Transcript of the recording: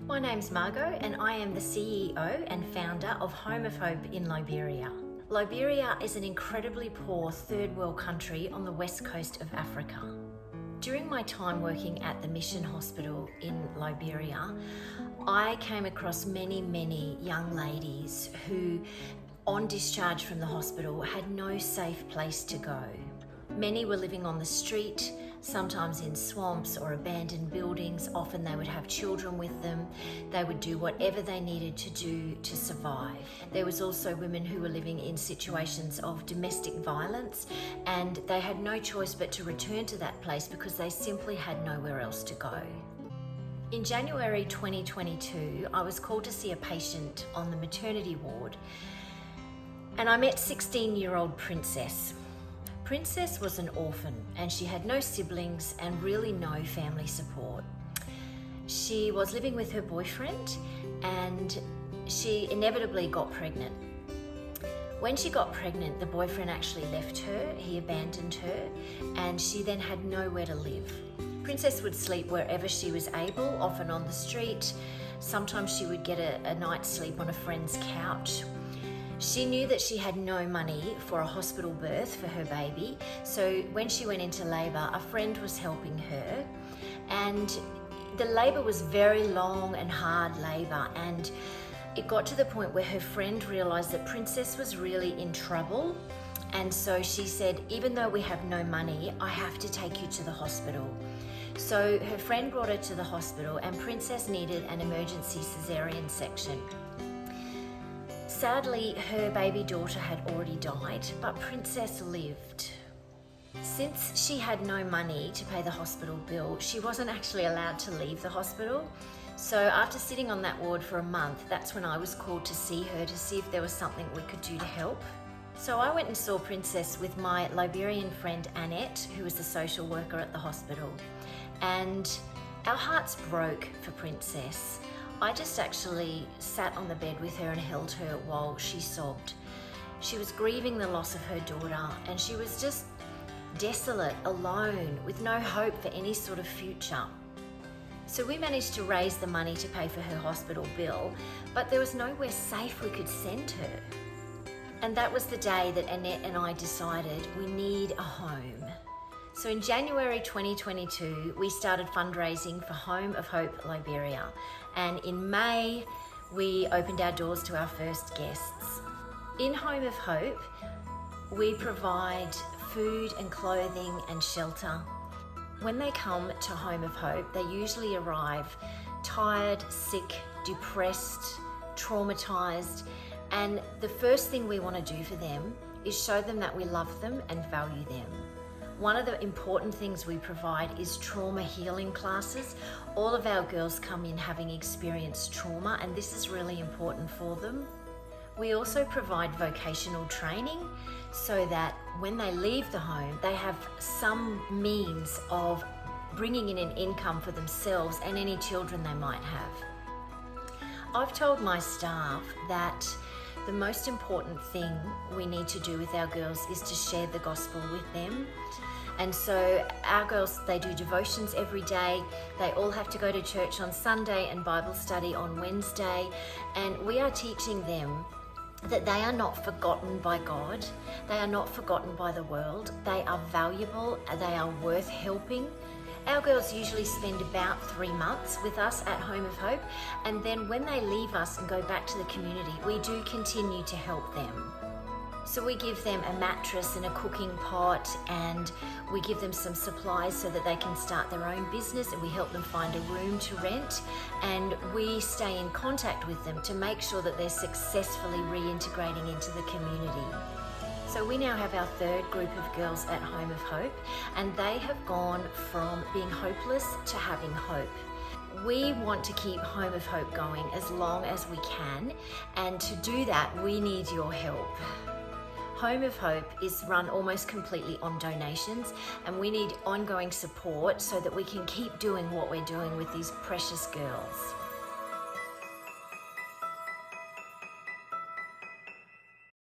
My name's Margot and I am the CEO and founder of Home of Hope in Liberia. Liberia is an incredibly poor third world country on the west coast of Africa. During my time working at the Mission Hospital in Liberia, I came across many young ladies who, on discharge from the hospital, had no safe place to go. Many were living on the street, sometimes in swamps or abandoned buildings. Often they would have children with them. They would do whatever they needed to do to survive. There was also women who were living in situations of domestic violence, and they had no choice but to return to that place because they simply had nowhere else to go. In January 2022, I was called to see a patient on the maternity ward, and I met 16-year-old Princess. Princess was an orphan and she had no siblings and really no family support. She was living with her boyfriend and she inevitably got pregnant. When she got pregnant, the boyfriend actually left her, he abandoned her, and she then had nowhere to live. Princess would sleep wherever she was able, often on the street. Sometimes she would get a night's sleep on a friend's couch. She knew that she had no money for a hospital birth for her baby, so when she went into labour, a friend was helping her, and the labour was very long and hard labour, and it got to the point where her friend realised that Princess was really in trouble, and so she said, even though we have no money, I have to take you to the hospital. So her friend brought her to the hospital and Princess needed an emergency caesarean section. Sadly, her baby daughter had already died, but Princess lived. Since she had no money to pay the hospital bill, she wasn't actually allowed to leave the hospital. So after sitting on that ward for a month, that's when I was called to see her to see if there was something we could do to help. So I went and saw Princess with my Liberian friend Annette, who was the social worker at the hospital. And our hearts broke for Princess. I just actually sat on the bed with her and held her while she sobbed. She was grieving the loss of her daughter and she was just desolate, alone, with no hope for any sort of future. So we managed to raise the money to pay for her hospital bill, but there was nowhere safe we could send her. And that was the day that Annette and I decided we need a home. So in January 2022, we started fundraising for Home of Hope Liberia. And in May, we opened our doors to our first guests. In Home of Hope, we provide food and clothing and shelter. When they come to Home of Hope, they usually arrive tired, sick, depressed, traumatized. And the first thing we want to do for them is show them that we love them and value them. One of the important things we provide is trauma healing classes. All of our girls come in having experienced trauma, and this is really important for them. We also provide vocational training so that when they leave the home, they have some means of bringing in an income for themselves and any children they might have. I've told my staff that the most important thing we need to do with our girls is to share the gospel with them. And so our girls, they do devotions every day. They all have to go to church on Sunday and Bible study on Wednesday. And we are teaching them that they are not forgotten by God. They are not forgotten by the world. They are valuable. They are worth helping. Our girls usually spend about 3 months with us at Home of Hope, and then when they leave us and go back to the community, we do continue to help them. So we give them a mattress and a cooking pot, and we give them some supplies so that they can start their own business, and we help them find a room to rent, and we stay in contact with them to make sure that they're successfully reintegrating into the community. So we now have our third group of girls at Home of Hope, and they have gone from being hopeless to having hope. We want to keep Home of Hope going as long as we can, and to do that, we need your help. Home of Hope is run almost completely on donations, and we need ongoing support so that we can keep doing what we're doing with these precious girls.